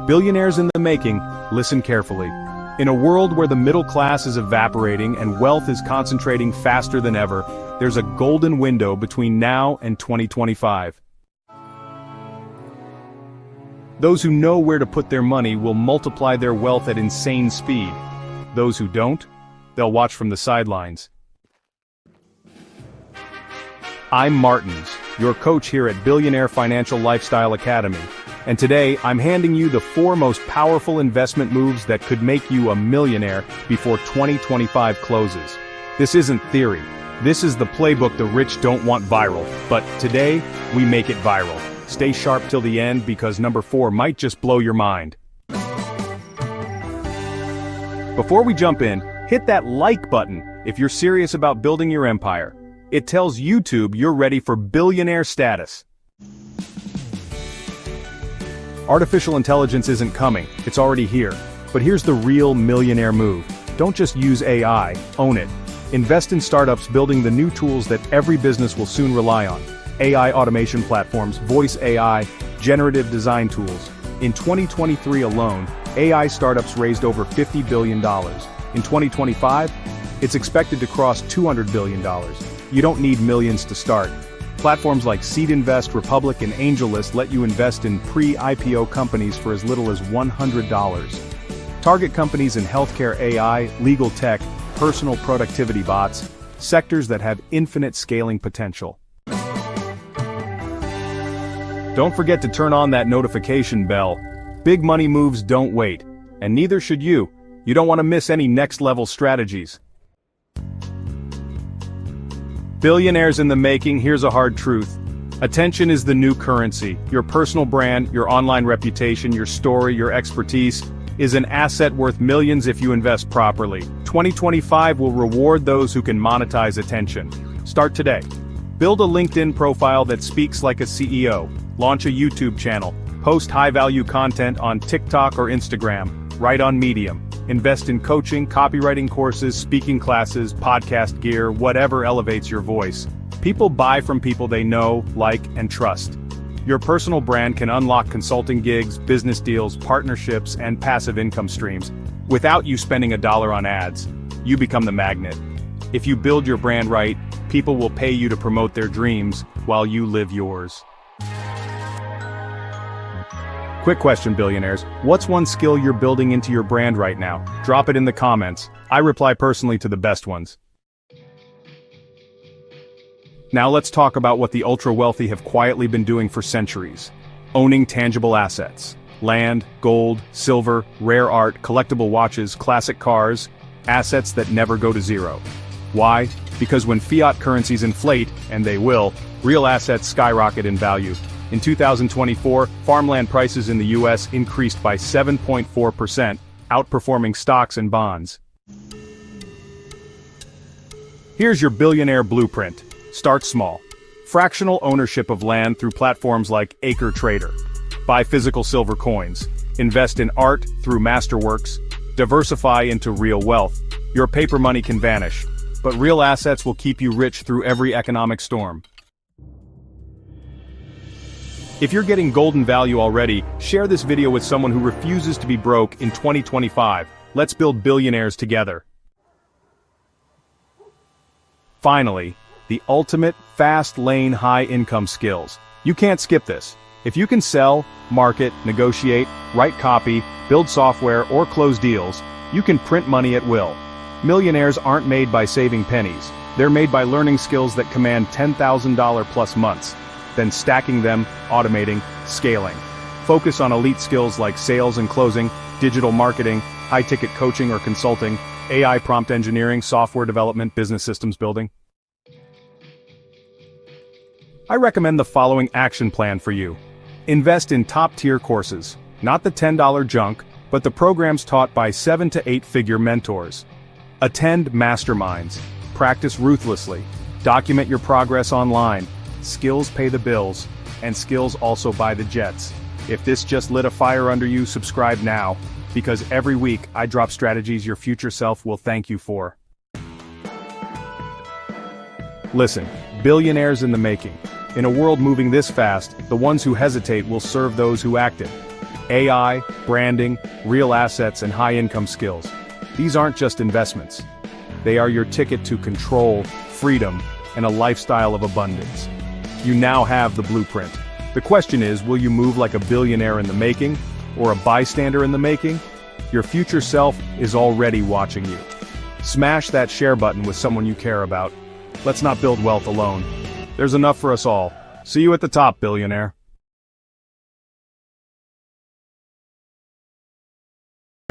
Billionaires in the making, listen carefully. In a world where the middle class is evaporating and wealth is concentrating faster than ever, there's a golden window between now and 2025. Those who know where to put their money will multiply their wealth at insane speed. Those who don't, they'll watch from the sidelines. I'm Martins, your coach here at Billionaire Financial Lifestyle Academy, and today I'm handing you the 4 most powerful investment moves that could make you a millionaire before 2025 closes. This isn't theory. This is the playbook the rich don't want viral, but today, we make it viral. Stay sharp till the end because number 4 might just blow your mind. Before we jump in, hit that like button if you're serious about building your empire. It tells YouTube you're ready for billionaire status. Artificial intelligence isn't coming, it's already here. But here's the real millionaire move. Don't just use AI, own it. Invest in startups building the new tools that every business will soon rely on. AI automation platforms, voice AI, generative design tools. In 2023 alone, AI startups raised over $50 billion. In 2025, it's expected to cross $200 billion. You don't need millions to start. Platforms like Seed Invest, Republic, and AngelList let you invest in pre-IPO companies for as little as $100. Target companies in healthcare AI, legal tech, personal productivity bots, sectors that have infinite scaling potential. Don't forget to turn on that notification bell. Big money moves don't wait, and neither should you. You don't want to miss any next-level strategies. Billionaires in the making, here's a hard truth. Attention is the new currency. Your personal brand, your online reputation, your story, your expertise is an asset worth millions if you invest properly. 2025 will reward those who can monetize attention. Start today. Build a LinkedIn profile that speaks like a CEO. Launch a YouTube channel. Post high-value content on TikTok or Instagram. Write on Medium. Invest in coaching, copywriting courses, speaking classes, podcast gear, whatever elevates your voice. People buy from people they know, like, and trust. Your personal brand can unlock consulting gigs, business deals, partnerships, and passive income streams. Without you spending $1 on ads, you become the magnet. If you build your brand right, people will pay you to promote their dreams while you live yours. Quick question, billionaires. What's one skill you're building into your brand right now? Drop it in the comments. I reply personally to the best ones. Now let's talk about what the ultra-wealthy have quietly been doing for centuries. Owning tangible assets. Land, gold, silver, rare art, collectible watches, classic cars. Assets that never go to zero. Why? Because when fiat currencies inflate, and they will, real assets skyrocket in value. In 2024, farmland prices in the US increased by 7.4%, outperforming stocks and bonds. Here's your billionaire blueprint. Start small. Fractional ownership of land through platforms like Acre Trader. Buy physical silver coins. Invest in art through Masterworks. Diversify into real wealth. Your paper money can vanish, but real assets will keep you rich through every economic storm. If you're getting golden value already, share this video with someone who refuses to be broke in 2025. Let's build billionaires together. Finally, the ultimate fast lane high income skills. You can't skip this. If you can sell, market, negotiate, write copy, build software, or close deals, you can print money at will. Millionaires aren't made by saving pennies. They're made by learning skills that command $10,000 plus months. Then stacking them, automating, scaling. Focus on elite skills like sales and closing, digital marketing, high-ticket coaching or consulting, AI prompt engineering, software development, business systems building. I recommend the following action plan for you. Invest in top-tier courses, not the $10 junk, but the programs taught by 7- to 8-figure mentors. Attend masterminds, practice ruthlessly, document your progress online. Skills pay the bills, and skills also buy the jets. If this just lit a fire under you, subscribe now, because every week I drop strategies your future self will thank you for. Listen, billionaires in the making. In a world moving this fast, the ones who hesitate will serve those who acted. AI, branding, real assets, and high-income skills. These aren't just investments. They are your ticket to control, freedom, and a lifestyle of abundance. You now have the blueprint. The question is, will you move like a billionaire in the making, or a bystander in the making? Your future self is already watching you. Smash that share button with someone you care about. Let's not build wealth alone. There's enough for us all. See you at the top, billionaire.